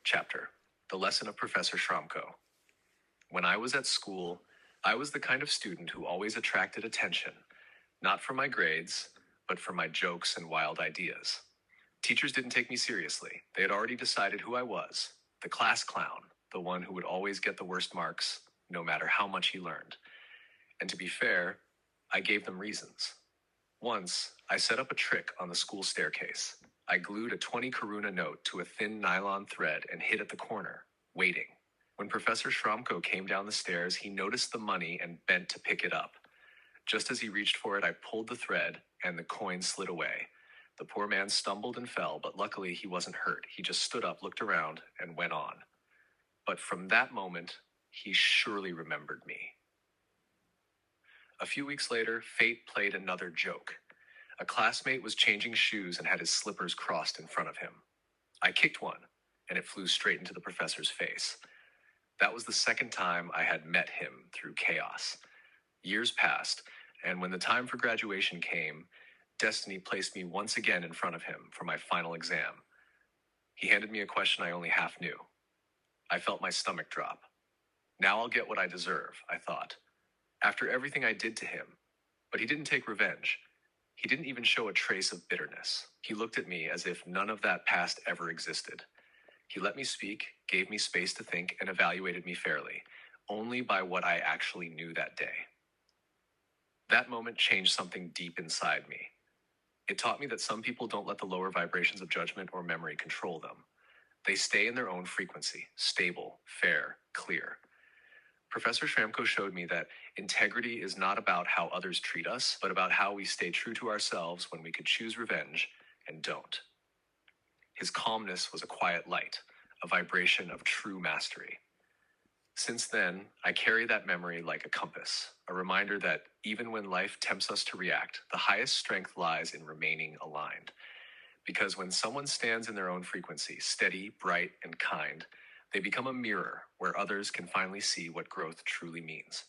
Chapter: The Lesson of Professor Šramko. When I was at school, I was the kind of student who always attracted attention, not for my grades, but for my jokes and wild ideas. Teachers didn't take me seriously. They had already decided who I was: the class clown, the one who would always get the worst marks, no matter how much he learned. And to be fair, I gave them reasons. Once, I set up a trick on the school staircase. I glued a 20 Karuna note to a thin nylon thread and hid at the corner, waiting. When Professor Šramko came down the stairs, he noticed the money and bent to pick it up. Just as he reached for it, I pulled the thread, and the coin slid away. The poor man stumbled and fell, but luckily he wasn't hurt. He just stood up, looked around, and went on. But from that moment, he surely remembered me. A few weeks later, fate played another joke. A classmate was changing shoes and had his slippers crossed in front of him. I kicked one, and it flew straight into the professor's face. That was the second time I had met him through chaos. Years passed, and when the time for graduation came, destiny placed me once again in front of him for my final exam. He handed me a question I only half knew. I felt my stomach drop. Now I'll get what I deserve, I thought. After everything I did to him. But he didn't take revenge. He didn't even show a trace of bitterness. He looked at me as if none of that past ever existed. He let me speak, gave me space to think, and evaluated me fairly, only by what I actually knew that day. That moment changed something deep inside me. It taught me that some people don't let the lower vibrations of judgment or memory control them. They stay in their own frequency, stable, fair, clear. Professor Šramko showed me that integrity is not about how others treat us, but about how we stay true to ourselves when we could choose revenge and don't. His calmness was a quiet light, a vibration of true mastery. Since then, I carry that memory like a compass, a reminder that even when life tempts us to react, the highest strength lies in remaining aligned. Because when someone stands in their own frequency, steady, bright, and kind, they become a mirror where others can finally see what growth truly means.